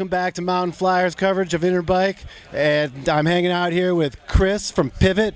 welcome back to Mountain Flyers coverage of Interbike, and I'm hanging out here with Chris from Pivot.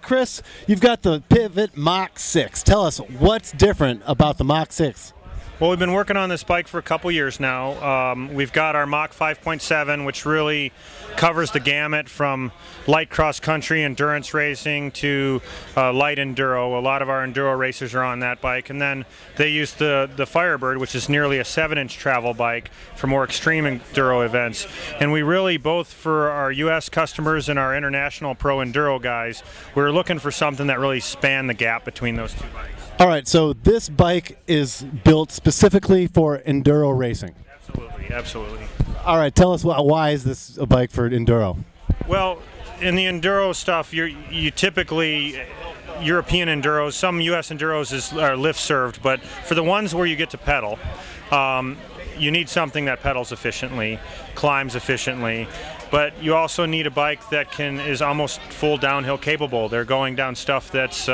Chris, you've got the Pivot Mach 6. Tell us what's different about the Mach 6. Well, we've been working on this bike for a couple years now. We've got our Mach 5.7, which really covers the gamut from light cross-country endurance racing to light enduro. A lot of our enduro racers are on that bike. And then they use the Firebird, which is nearly a 7-inch travel bike for more extreme enduro events. And we really, both for our U.S. customers and our international pro enduro guys, we're looking for something that really spanned the gap between those two bikes. All right, so this bike is built specifically for enduro racing. Absolutely, absolutely. All right, tell us why is this a bike for enduro? Well, in the enduro stuff, you typically, European enduros, some U.S. enduros are lift served, but for the ones where you get to pedal, you need something that pedals efficiently, climbs efficiently, but you also need a bike that is almost full downhill capable. They're going down stuff that's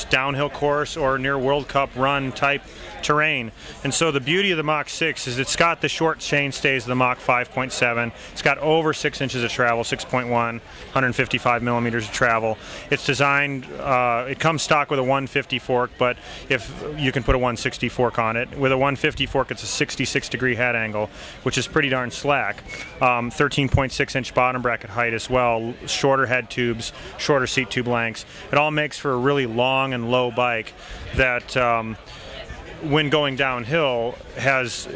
downhill course or near World Cup run type terrain. And so the beauty of the Mach 6 is it's got the short chainstays of the Mach 5.7. It's got over 6 inches of travel, 6.1, 155 millimeters of travel. It's designed, it comes stock with a 150 fork, but if you can put a 160 fork on it. With a 150 fork, it's a 66-degree head angle, which is pretty darn slack. 13.6-inch bottom bracket height as well, shorter head tubes, shorter seat tube lengths. It all makes for a really long and low bike that when going downhill has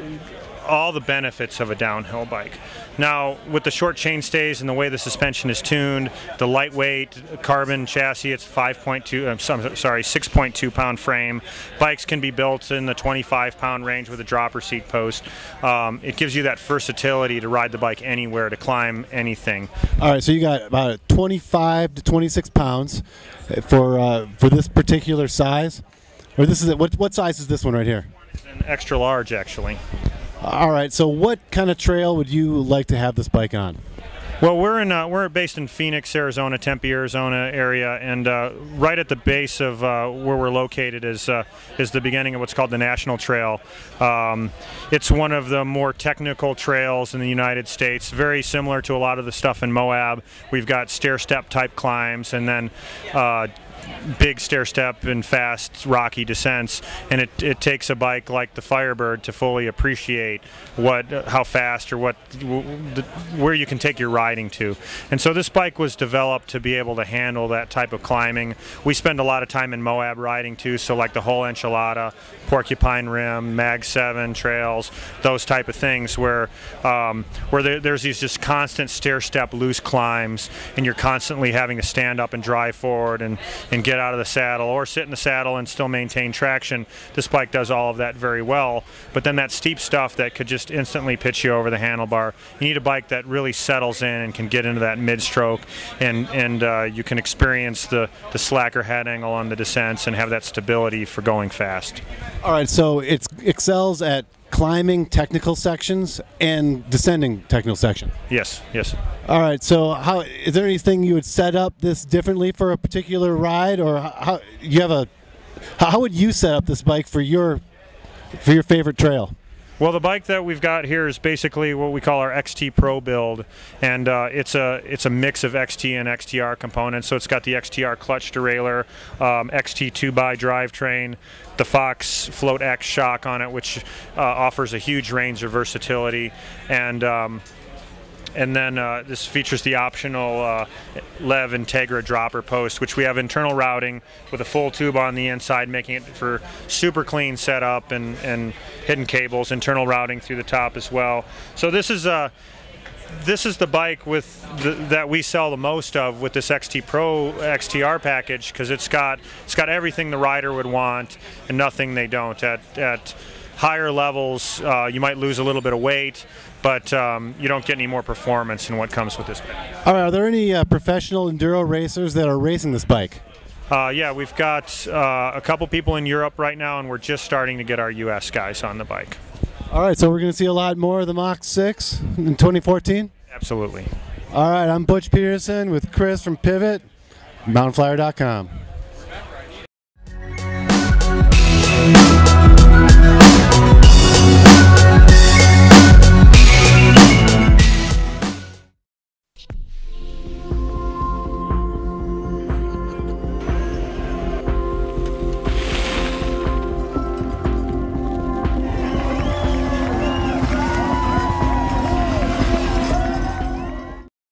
all the benefits of a downhill bike. Now, with the short chainstays and the way the suspension is tuned, the lightweight carbon chassis, it's 6.2 pound frame. Bikes can be built in the 25-pound range with a dropper seat post. It gives you that versatility to ride the bike anywhere, to climb anything. All right, so you got about 25 to 26 pounds for this particular size. Or this is it. What size is this one right here? It's an extra large, actually. All right. So, what kind of trail would you like to have this bike on? Well, we're based in Phoenix, Arizona, Tempe, Arizona area, and right at the base of where we're located is the beginning of what's called the National Trail. It's one of the more technical trails in the United States, very similar to a lot of the stuff in Moab. We've got stair-step type climbs, and then big stair step and fast rocky descents, and it takes a bike like the Firebird to fully appreciate how fast or where you can take your riding to. And so this bike was developed to be able to handle that type of climbing. We spend a lot of time in Moab riding too, so like the whole enchilada, Porcupine Rim, Mag 7 trails, those type of things where there's these just constant stair step loose climbs, and you're constantly having to stand up and drive forward and get out of the saddle or sit in the saddle and still maintain traction. This bike does all of that very well, but then that steep stuff that could just instantly pitch you over the handlebar, you need a bike that really settles in and can get into that mid-stroke, and you can experience the slacker head angle on the descents and have that stability for going fast. All right, so it excels at climbing technical sections and descending technical sections. Yes, yes. All right, so is there anything you would set up this differently for a particular ride, or how would you set up this bike for your favorite trail? Well, the bike that we've got here is basically what we call our XT Pro build, and it's a mix of XT and XTR components. So it's got the XTR clutch derailleur, XT 2x drivetrain, the Fox Float X shock on it, which offers a huge range of versatility, and then this features the optional Lev Integra dropper post, which we have internal routing with a full tube on the inside, making it for super clean setup and hidden cables, internal routing through the top as well. So this is the bike that we sell the most of with this XT Pro XTR package, because it's got everything the rider would want and nothing they don't. At higher levels, you might lose a little bit of weight, but you don't get any more performance in what comes with this bike. All right, are there any professional enduro racers that are racing this bike? Yeah, we've got a couple people in Europe right now, and we're just starting to get our U.S. guys on the bike. All right, so we're going to see a lot more of the Mach 6 in 2014? Absolutely. All right, I'm Butch Peterson with Chris from Pivot, mountainflyer.com.